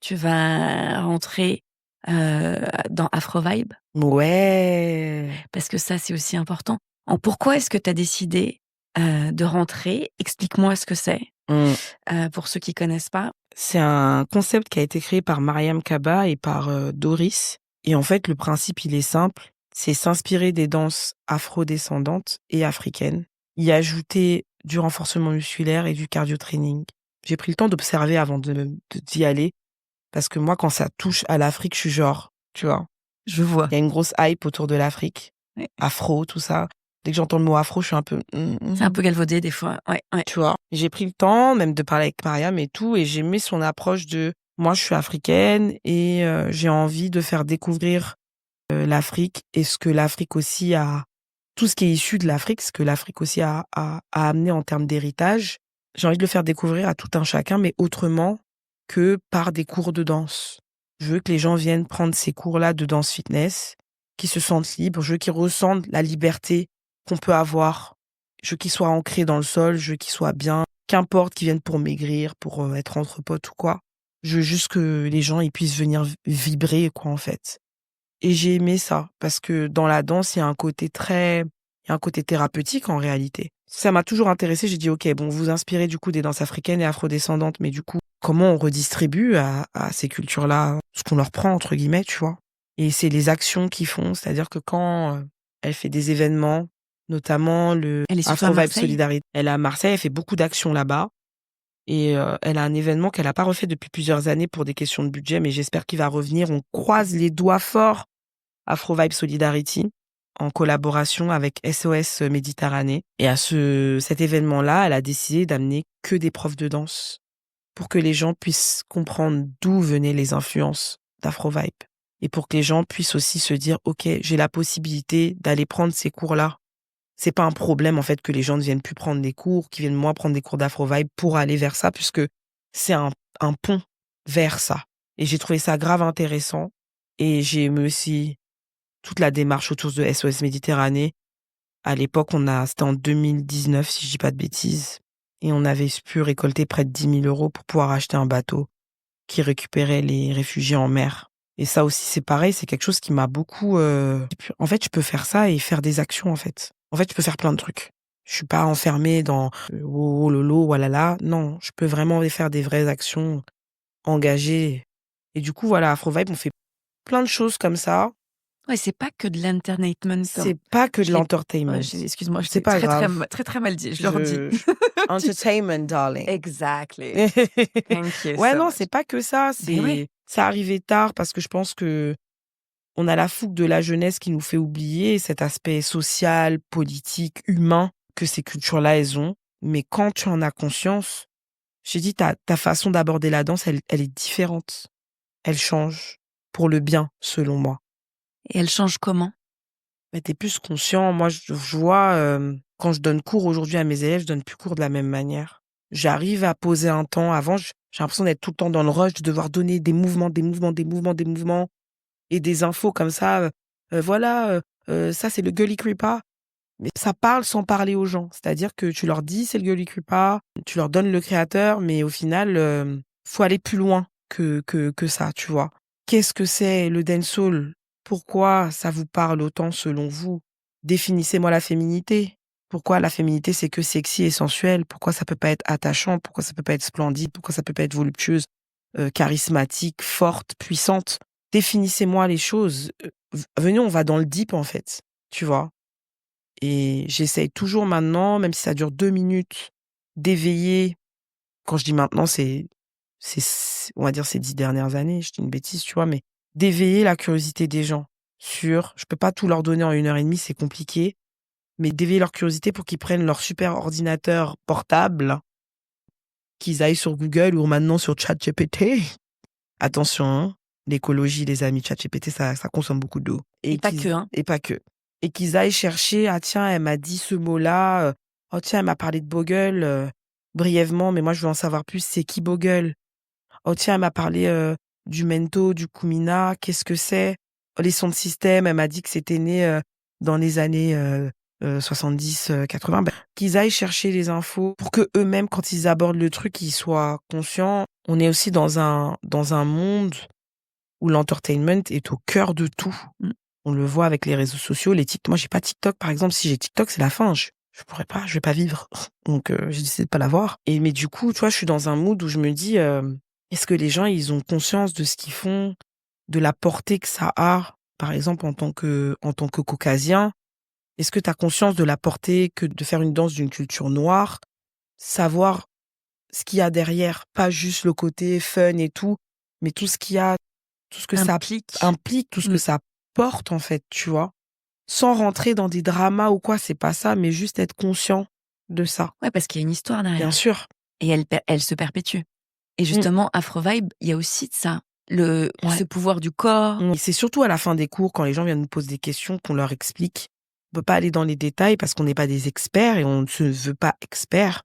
tu vas rentrer, dans Afrovibe? Ouais. Parce que ça, c'est aussi important. Pourquoi est-ce que tu as décidé, de rentrer? Explique-moi ce que c'est, Mmh. pour ceux qui connaissent pas. C'est un concept qui a été créé par Mariam Kaba et par Doris. Et en fait, le principe, il est simple. C'est s'inspirer des danses afro-descendantes et africaines, y ajouter du renforcement musculaire et du cardio-training. J'ai pris le temps d'observer avant d'y aller. Parce que moi, quand ça touche à l'Afrique, je suis genre, tu vois, Je vois. il y a une grosse hype autour de l'Afrique. Ouais. Afro, tout ça. Dès que j'entends le mot afro, je suis un peu... C'est un peu galvaudé des fois. Ouais, ouais. Tu vois, j'ai pris le temps même de parler avec Mariam et tout, et j'ai aimé son approche de moi je suis africaine et j'ai envie de faire découvrir l'Afrique et ce que l'Afrique aussi a, tout ce qui est issu de l'Afrique, ce que l'Afrique aussi a amené en termes d'héritage. J'ai envie de le faire découvrir à tout un chacun, mais autrement que par des cours de danse. Je veux que les gens viennent prendre ces cours-là de danse fitness, qu'ils se sentent libres, je veux qu'ils ressentent la liberté qu'on peut avoir. Je veux qu'ils soient ancrés dans le sol, je veux qu'ils soient bien, qu'importe qu'ils viennent pour maigrir, pour être entre potes ou quoi. Je veux juste que les gens ils puissent venir vibrer quoi en fait. Et j'ai aimé ça parce que dans la danse, il y a un côté thérapeutique en réalité. Ça m'a toujours intéressée, j'ai dit OK, bon, vous inspirez du coup des danses africaines et afrodescendantes, mais du coup, comment on redistribue à ces cultures-là ce qu'on leur prend entre guillemets, tu vois. Et c'est les actions qu'ils font, c'est-à-dire que quand elle fait des événements, notamment le Elle est surtout à Afro Vibe Marseille? Solidarité. Elle est à Marseille, elle fait beaucoup d'actions là-bas. Et elle a un événement qu'elle a pas refait depuis plusieurs années pour des questions de budget, mais j'espère qu'il va revenir. On croise les doigts forts. Afro Vibe Solidarity, en collaboration avec SOS Méditerranée. Et à cet événement-là, elle a décidé d'amener que des profs de danse pour que les gens puissent comprendre d'où venaient les influences d'Afro Vibe. Et pour que les gens puissent aussi se dire, OK, j'ai la possibilité d'aller prendre ces cours-là c'est pas un problème en fait que les gens ne viennent plus prendre des cours, qu'ils viennent moins prendre des cours d'Afro-Vibe pour aller vers ça, puisque c'est un pont vers ça. Et j'ai trouvé ça grave intéressant. Et j'ai aimé aussi toute la démarche autour de SOS Méditerranée. À l'époque, c'était en 2019, si je dis pas de bêtises. Et on avait pu récolter près de 10 000 euros pour pouvoir acheter un bateau qui récupérait les réfugiés en mer. Et ça aussi, c'est pareil, c'est quelque chose qui m'a beaucoup... En fait, je peux faire ça et faire des actions, en fait. En fait, je peux faire plein de trucs. Je suis pas enfermée dans oh lolo, walala. Non, je peux vraiment faire des vraies actions engagées. Et du coup, voilà, Afrovibe, on fait plein de choses comme ça. Ouais, c'est pas que de l'entertainment. C'est pas que de l'entertainment. Excuse-moi, C'est pas grave. très mal dit. Je le redis. Entertainment, darling. Exactly. Thank you. Ouais, so non, much. c'est pas que ça. Ça arrivait tard parce que je pense que on a la fougue de la jeunesse qui nous fait oublier cet aspect social, politique, humain que ces cultures-là, elles ont. Mais quand tu en as conscience, j'ai dit, ta façon d'aborder la danse, elle est différente. Elle change pour le bien, selon moi. Et elle change comment? Mais t'es plus conscient. Moi, je vois, quand je donne cours aujourd'hui à mes élèves, je donne plus cours de la même manière. J'arrive à poser un temps. Avant, j'ai l'impression d'être tout le temps dans le rush, de devoir donner des mouvements et des infos comme ça. Voilà, ça c'est le Gully Creeper. Mais ça parle sans parler aux gens. C'est-à-dire que tu leur dis c'est le Gully Creeper, tu leur donnes le créateur, mais au final, faut aller plus loin que ça, tu vois. Qu'est-ce que c'est le dancehall? Pourquoi ça vous parle autant selon vous? Définissez-moi la féminité. Pourquoi la féminité c'est que sexy et sensuel? Pourquoi ça peut pas être attachant? Pourquoi ça peut pas être splendide? Pourquoi ça peut pas être voluptueuse, charismatique, forte, puissante? Définissez-moi les choses. Venez, on va dans le deep en fait, tu vois. Et j'essaye toujours maintenant, même si ça dure 2 minutes, d'éveiller. Quand je dis maintenant, on va dire ces 10 dernières années, je dis une bêtise, tu vois, mais d'éveiller la curiosité des gens je peux pas tout leur donner en 1 heure et demie, c'est compliqué, mais d'éveiller leur curiosité pour qu'ils prennent leur super ordinateur portable, qu'ils aillent sur Google ou maintenant sur ChatGPT. Attention, hein, l'écologie, les amis, ChatGPT, ça consomme beaucoup d'eau. Et pas que, hein. Et pas que. Et qu'ils aillent chercher, ah tiens, elle m'a dit ce mot-là, oh tiens, elle m'a parlé de Bogle, brièvement, mais moi je veux en savoir plus, c'est qui Bogle? Oh tiens, elle m'a parlé du Mento, du Kumina, qu'est-ce que c'est? Les sons de système, elle m'a dit que c'était né dans les années 70, 80. Qu'ils aillent chercher les infos pour que eux-mêmes, quand ils abordent le truc, ils soient conscients. On est aussi dans un monde où l'entertainment est au cœur de tout. On le voit avec les réseaux sociaux, les TikTok. Moi, j'ai pas TikTok, par exemple. Si j'ai TikTok, c'est la fin. Je pourrais pas, je vais pas vivre. Donc, j'ai décidé de pas l'avoir. Mais du coup, tu vois, je suis dans un mood où je me dis, est-ce que les gens, ils ont conscience de ce qu'ils font, de la portée que ça a, par exemple, en tant que caucasien? Est-ce que tu as conscience de la portée que de faire une danse d'une culture noire? Savoir ce qu'il y a derrière, pas juste le côté fun et tout, mais tout ce qu'il y a, tout ce que ça implique, tout ce que ça porte, en fait, tu vois. Sans rentrer dans des dramas ou quoi, c'est pas ça, mais juste être conscient de ça. Ouais, parce qu'il y a une histoire derrière. Bien sûr. Et elle se perpétue. Et justement, Afrovibe, il y a aussi de ça. Ce pouvoir du corps. C'est surtout à la fin des cours, quand les gens viennent nous poser des questions, qu'on leur explique. On peut pas aller dans les détails parce qu'on n'est pas des experts et on ne se veut pas experts.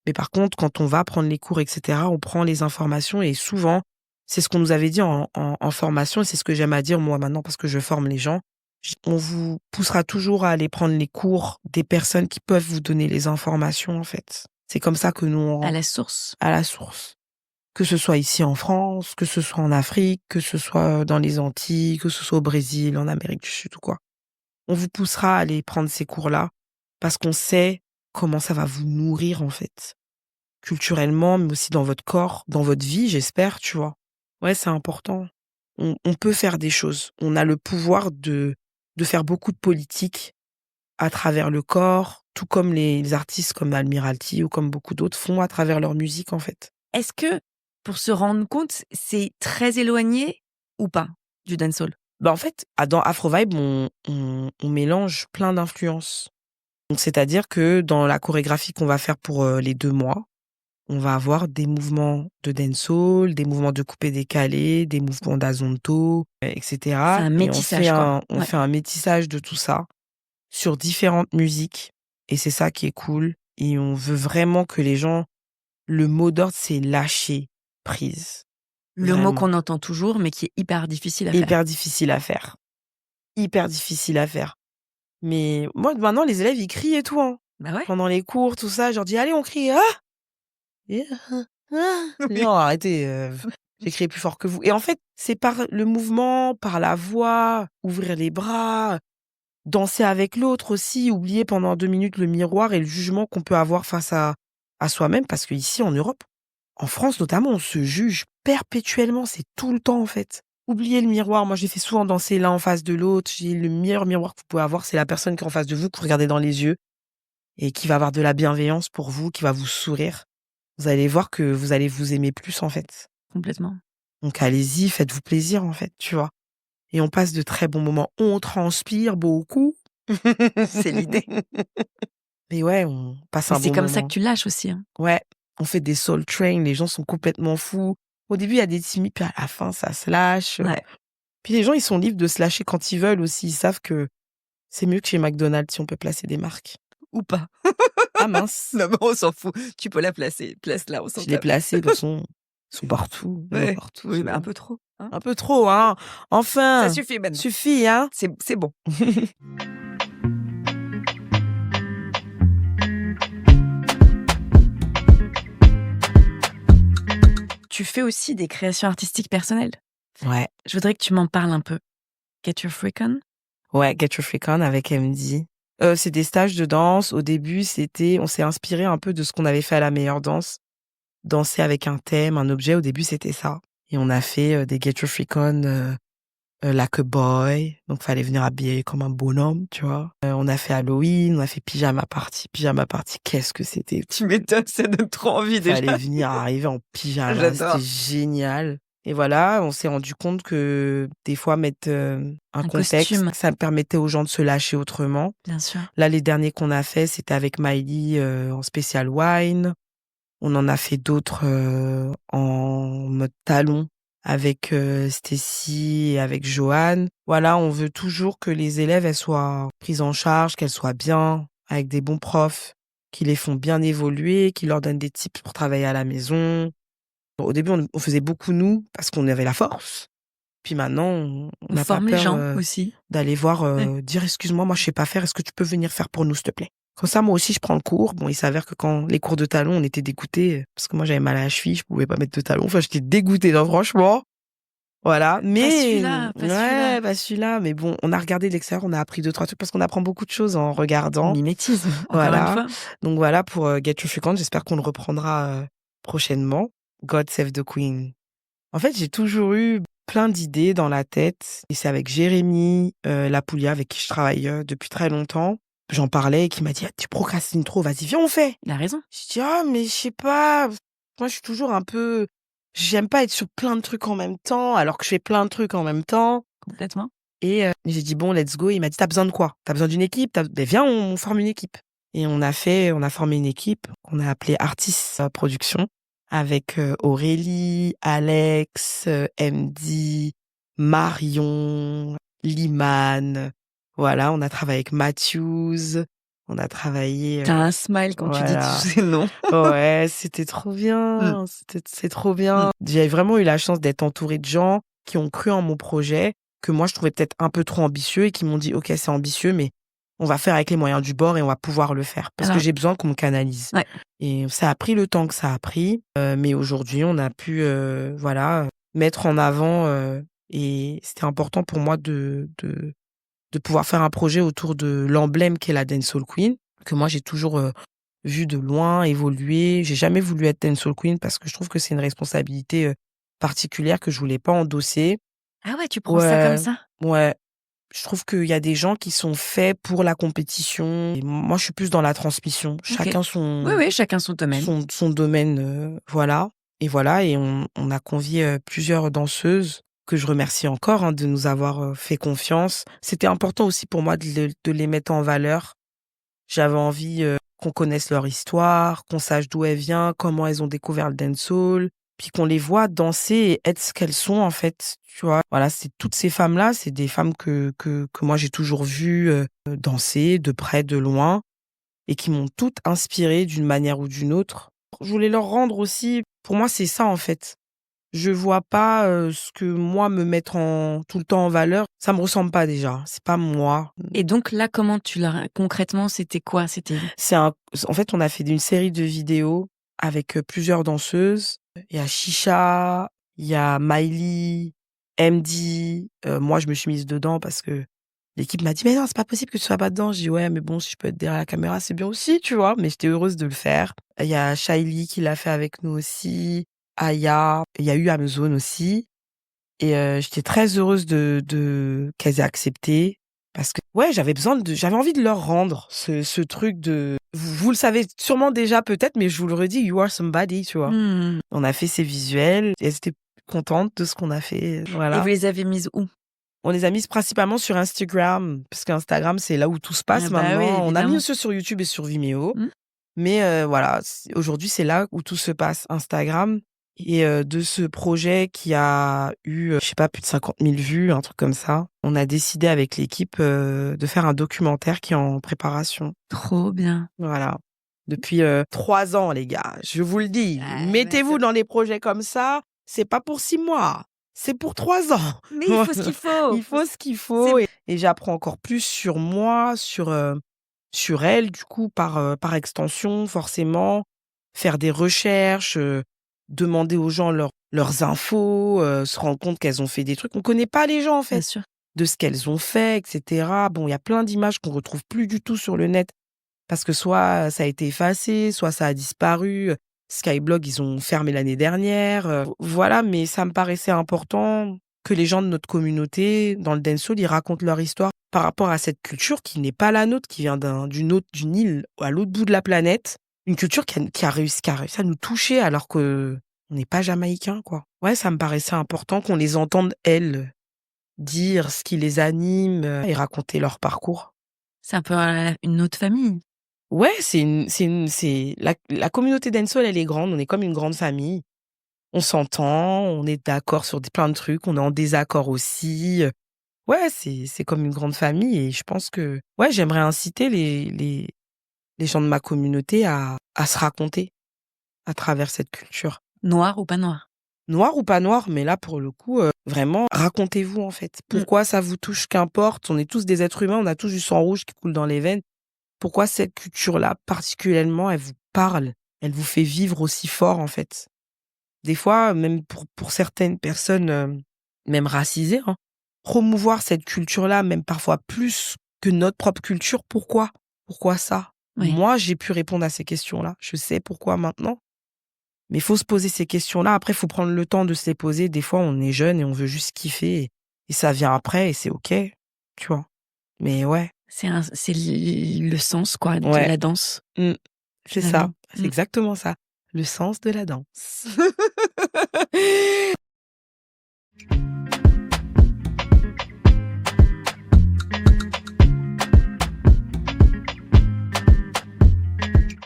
Mais par contre, quand on va prendre les cours, etc., on prend les informations et souvent, c'est ce qu'on nous avait dit en formation et c'est ce que j'aime à dire moi maintenant parce que je forme les gens. On vous poussera toujours à aller prendre les cours des personnes qui peuvent vous donner les informations, en fait. C'est comme ça que nous, on rentre. À la source. À la source. Que ce soit ici en France, que ce soit en Afrique, que ce soit dans les Antilles, que ce soit au Brésil, en Amérique du Sud ou quoi. On vous poussera à aller prendre ces cours-là parce qu'on sait comment ça va vous nourrir, en fait. Culturellement, mais aussi dans votre corps, dans votre vie, j'espère, tu vois. Ouais, c'est important. On peut faire des choses. On a le pouvoir de faire beaucoup de politique à travers le corps, tout comme les artistes comme Admiralty ou comme beaucoup d'autres font à travers leur musique, en fait. Est-ce que, pour se rendre compte, c'est très éloigné ou pas du dancehall? En fait, dans Afrovibe, on mélange plein d'influences. Donc, c'est-à-dire que dans la chorégraphie qu'on va faire pour les 2 mois, on va avoir des mouvements de dancehall, des mouvements de coupé-décalé, des mouvements d'azonto, etc. C'est un métissage, on fait un métissage de tout ça sur différentes musiques Et c'est ça qui est cool. Et on veut vraiment que les gens... Le mot d'ordre, c'est lâcher prise. Le mot Vraiment. qu'on entend toujours, mais qui est hyper difficile à faire. Hyper difficile à faire. Hyper difficile à faire. Mais moi, maintenant, les élèves, ils crient et tout. Hein. Bah ouais. Pendant les cours, tout ça, je leur dis, allez, on crie. Ah et, non, arrêtez. J'ai crié plus fort que vous. Et en fait, c'est par le mouvement, par la voix, ouvrir les bras, danser avec l'autre aussi, oublier pendant 2 minutes le miroir et le jugement qu'on peut avoir face à soi-même. Parce qu'ici, en Europe, en France notamment, on se juge perpétuellement. C'est tout le temps, en fait. Oubliez le miroir. Moi, j'ai fait souvent danser l'un en face de l'autre. J'ai le meilleur miroir que vous pouvez avoir, c'est la personne qui est en face de vous, que vous regardez dans les yeux et qui va avoir de la bienveillance pour vous, qui va vous sourire. Vous allez voir que vous allez vous aimer plus, en fait. Complètement. Donc, allez-y, faites-vous plaisir, en fait, tu vois. Et on passe de très bons moments. On transpire beaucoup. C'est l'idée. Mais ouais, on passe Et un bon c'est moment. comme ça que tu lâches aussi. Hein. Ouais, on fait des soul train, les gens sont complètement fous. Au début, il y a des timides, puis à la fin, ça se lâche. Ouais. Puis les gens, ils sont libres de se lâcher quand ils veulent aussi. Ils savent que c'est mieux que chez McDonald's si on peut placer des marques. Ou pas. Ah mince. Non, mais on s'en fout. Tu peux la placer. Place-la, on s'en Je l'ai tape. placé, de toute façon, ils sont partout. Ils vont Ouais. partout. Oui, c'est mais bon. un peu trop. Hein. Un peu trop, hein. Enfin. Ça suffit maintenant. Suffit, hein. C'est bon. Tu fais aussi des créations artistiques personnelles. Ouais. Je voudrais que tu m'en parles un peu. Get Your Freak On. Ouais, Get Your Freak On avec MD. C'est des stages de danse. Au début, on s'est inspiré un peu de ce qu'on avait fait à la meilleure danse. Danser avec un thème, un objet. Au début, c'était ça. Et on a fait des Get Your Freak On like a boy. Donc, fallait venir habillé comme un bonhomme, tu vois. On a fait Halloween, on a fait pyjama party. Pyjama party, qu'est-ce que c'était? Tu m'étonnes, ça donne trop envie déjà. Fallait venir arriver en pyjama, J'adore. c'était génial. Et voilà, on s'est rendu compte que des fois mettre un contexte, costume. ça permettait aux gens de se lâcher autrement. Bien sûr. Là, les derniers qu'on a fait, c'était avec Miley en spécial wine. On en a fait d'autres en mode talon avec Stacy et avec Joanne. Voilà, on veut toujours que les élèves elles soient prises en charge, qu'elles soient bien, avec des bons profs, qui les font bien évoluer, qui leur donnent des tips pour travailler à la maison. Bon, au début, on faisait beaucoup nous, parce qu'on avait la force. Puis maintenant, on On n'a pas forme les peur gens aussi. d'aller voir, dire « Excuse-moi, moi je sais pas faire, est-ce que tu peux venir faire pour nous, s'il te plaît ?» Comme ça, moi aussi, je prends le cours. Bon, il s'avère que quand les cours de talon, on était dégoûtés, parce que moi, j'avais mal à la cheville, je pouvais pas mettre de talon. Enfin, j'étais dégoûtée, non, franchement. Voilà. Mais, celui-là, pas celui-là. ouais, pas celui-là. Mais bon, on a regardé de l'extérieur, on a appris 2-3 trucs, parce qu'on apprend beaucoup de choses en regardant. Mimétisme, encore Voilà. une fois. Donc voilà, pour Get Your Freak On, j'espère qu'on le reprendra prochainement. God Save the Queen. En fait, j'ai toujours eu plein d'idées dans la tête. Et c'est avec Jérémy Lapoulia, avec qui je travaille depuis très longtemps. J'en parlais et qui m'a dit « Tu procrastines trop, vas-y, viens, on fait !» Il a raison. Je dis « Ah, mais je sais pas. Moi, je suis toujours un peu... J'aime pas être sur plein de trucs en même temps, alors que je fais plein de trucs en même temps. » Complètement. Et j'ai dit « Bon, let's go. » Il m'a dit « T'as besoin de quoi? T'as besoin d'une équipe? Ben, viens, on forme une équipe. » Et on a formé une équipe qu'on a appelée Artis Production, avec Aurélie, Alex, MD, Marion, Liman. Voilà, on a travaillé avec Matthews, on a travaillé... T'as un smile quand tu dis voilà. tous ces noms. Ouais, c'était trop bien, c'est trop bien. J'ai vraiment eu la chance d'être entourée de gens qui ont cru en mon projet, que moi je trouvais peut-être un peu trop ambitieux et qui m'ont dit « Ok, c'est ambitieux, mais on va faire avec les moyens du bord et on va pouvoir le faire. » Parce que j'ai besoin qu'on me canalise. Ouais. Et ça a pris le temps que ça a pris, mais aujourd'hui, on a pu mettre en avant et c'était important pour moi de pouvoir faire un projet autour de l'emblème qu'est la Dancehall Queen, que moi j'ai toujours vu de loin évoluer. J'ai jamais voulu être Dancehall Queen parce que je trouve que c'est une responsabilité particulière que je voulais pas endosser. Ah ouais, tu prends ça comme ça? Ouais. Je trouve qu'il y a des gens qui sont faits pour la compétition. Et moi, je suis plus dans la transmission. Chacun son... Oui, chacun son domaine. Son domaine, voilà. Et voilà, et on a convié plusieurs danseuses que je remercie encore de nous avoir fait confiance. C'était important aussi pour moi de les mettre en valeur. J'avais envie qu'on connaisse leur histoire, qu'on sache d'où elle vient, comment elles ont découvert le dancehall, puis qu'on les voit danser et être ce qu'elles sont en fait, tu vois. Voilà, c'est toutes ces femmes-là, c'est des femmes que moi j'ai toujours vues danser de près, de loin. et qui m'ont toutes inspirée d'une manière ou d'une autre. Je voulais leur rendre aussi, pour moi c'est ça en fait. Je vois pas ce que moi me mettre tout le temps en valeur, ça me ressemble pas déjà, c'est pas moi. Et donc là, comment concrètement, c'était quoi? En fait, on a fait une série de vidéos avec plusieurs danseuses. Il y a Chicha, il y a Miley, MD. Moi, je me suis mise dedans parce que l'équipe m'a dit, mais non, c'est pas possible que tu sois pas dedans. Je dis, ouais, mais bon, si je peux être derrière la caméra, c'est bien aussi, tu vois. Mais j'étais heureuse de le faire. Il y a Shaili qui l'a fait avec nous aussi. Aya, il y a eu Amazon aussi. Et j'étais très heureuse qu'elles aient accepté. Parce que, ouais, j'avais envie de leur rendre ce truc de, vous le savez sûrement déjà peut-être, mais je vous le redis, you are somebody, tu vois. On a fait ces visuels, et elles étaient contentes de ce qu'on a fait, voilà. Et vous les avez mises où? On les a mises principalement sur Instagram, parce qu'Instagram, c'est là où tout se passe maintenant. Oui, on a mis aussi sur YouTube et sur Vimeo. Mais voilà, aujourd'hui, c'est là où tout se passe, Instagram. Et de ce projet qui a eu, je sais pas, plus de 50 000 vues, un truc comme ça, on a décidé avec l'équipe de faire un documentaire qui est en préparation. Trop bien. Voilà. Depuis 3 ans, les gars. Je vous le dis. Mettez-vous dans des projets comme ça. C'est pas pour 6 mois. C'est pour 3 ans. Mais il faut ce qu'il faut. Il faut ce qu'il faut. Et j'apprends encore plus sur moi, sur elle, du coup, par extension, forcément. Faire des recherches, demander aux gens leurs infos, se rendre compte qu'elles ont fait des trucs. On connaît pas les gens, en fait. Bien sûr. De ce qu'elles ont fait, etc. Bon, il y a plein d'images qu'on retrouve plus du tout sur le net. Parce que soit ça a été effacé, soit ça a disparu. Skyblog, ils ont fermé l'année dernière. Voilà, mais ça me paraissait important que les gens de notre communauté, dans le dancehall, ils racontent leur histoire par rapport à cette culture qui n'est pas la nôtre, qui vient d'une île à l'autre bout de la planète. Une culture qui a réussi à nous toucher alors que on n'est pas jamaïcains, quoi. Ouais, ça me paraissait important qu'on les entende, elles, dire ce qui les anime et raconter leur parcours. C'est un peu une autre famille. Ouais, la communauté dancehall, elle est grande, on est comme une grande famille. On s'entend, on est d'accord sur plein de trucs, on est en désaccord aussi. Ouais, c'est comme une grande famille et je pense que, ouais, j'aimerais inciter les gens de ma communauté à se raconter à travers cette culture. Noir ou pas noir? Noir ou pas noir, mais là, pour le coup, vraiment, racontez-vous, en fait. Pourquoi ça vous touche, qu'importe. On est tous des êtres humains, on a tous du sang rouge qui coule dans les veines. Pourquoi cette culture-là, particulièrement, elle vous parle, elle vous fait vivre aussi fort, en fait. Des fois, même pour certaines personnes, même racisées, hein, promouvoir cette culture-là, même parfois plus que notre propre culture, pourquoi? Pourquoi ça? Oui. Moi, j'ai pu répondre à ces questions-là. Je sais pourquoi maintenant. Mais il faut se poser ces questions-là. Après, il faut prendre le temps de se les poser. Des fois, on est jeune et on veut juste kiffer. Et ça vient après et c'est OK, tu vois. Mais ouais. C'est le sens, quoi, de la danse. C'est ça. C'est exactement ça. Le sens de la danse.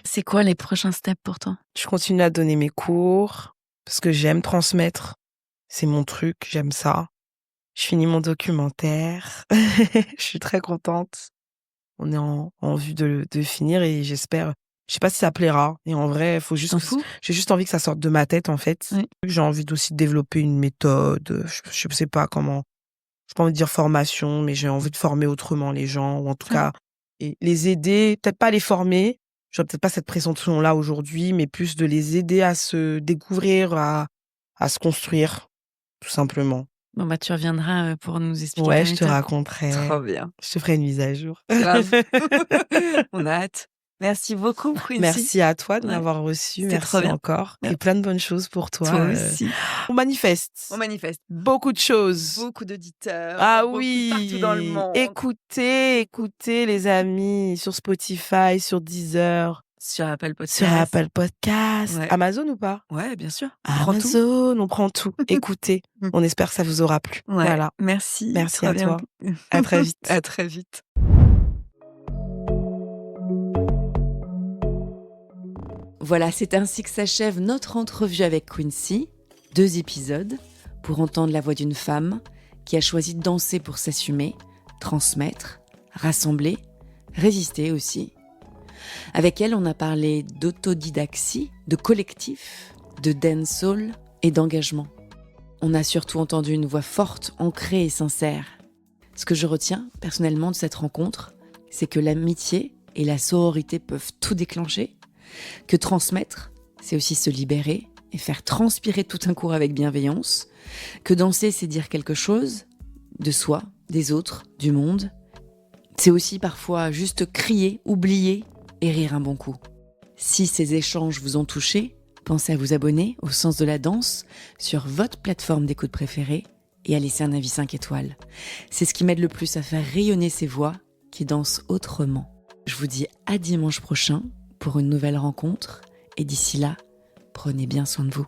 C'est quoi les prochains steps pour toi? Je continue à donner mes cours parce que j'aime transmettre. C'est mon truc, j'aime ça. Je finis mon documentaire. Je suis très contente. On est en vue de finir et j'espère, je sais pas si ça plaira. Et en vrai, j'ai juste envie que ça sorte de ma tête, en fait. Oui. J'ai envie aussi de développer une méthode. Je sais pas comment. J'ai pas envie de dire formation, mais j'ai envie de former autrement les gens, ou en tout cas, et les aider, peut-être pas les former. J'aurais peut-être pas cette présomption-là aujourd'hui, mais plus de les aider à se découvrir, à se construire, tout simplement. Bon, bah, tu reviendras pour nous expliquer. Ouais, je te raconterai. Trop bien. Je te ferai une mise à jour. Grave. On a hâte. Merci beaucoup, Quincy. Merci à toi de m'avoir reçu. Merci encore. Et plein de bonnes choses pour toi. Toi aussi. On manifeste. On manifeste. Beaucoup de choses. Beaucoup d'auditeurs. Ah oui. Partout dans le monde. Écoutez, les amis, sur Spotify, sur Deezer. Sur Apple Podcast. Sur Apple Podcast. Ouais. Amazon ou pas? Ouais, bien sûr. On prend tout. Écoutez. On espère que ça vous aura plu. Ouais. Voilà. Merci. Merci à toi. À très vite. À très vite. Voilà, c'est ainsi que s'achève notre entrevue avec Quincy. 2 épisodes pour entendre la voix d'une femme qui a choisi de danser pour s'assumer, transmettre, rassembler, résister aussi. Avec elle, on a parlé d'autodidaxie, de collectif, de dancehall et d'engagement. On a surtout entendu une voix forte, ancrée et sincère. Ce que je retiens personnellement de cette rencontre, c'est que l'amitié et la sororité peuvent tout déclencher, que transmettre, c'est aussi se libérer et faire transpirer tout un cours avec bienveillance, que danser, c'est dire quelque chose de soi, des autres, du monde. C'est aussi parfois juste crier, oublier et rire un bon coup. Si ces échanges vous ont touché, pensez à vous abonner au Sens de la danse sur votre plateforme d'écoute préférée et à laisser un avis 5 étoiles. C'est ce qui m'aide le plus à faire rayonner ces voix qui dansent autrement. Je vous dis à dimanche prochain pour une nouvelle rencontre et d'ici là, prenez bien soin de vous.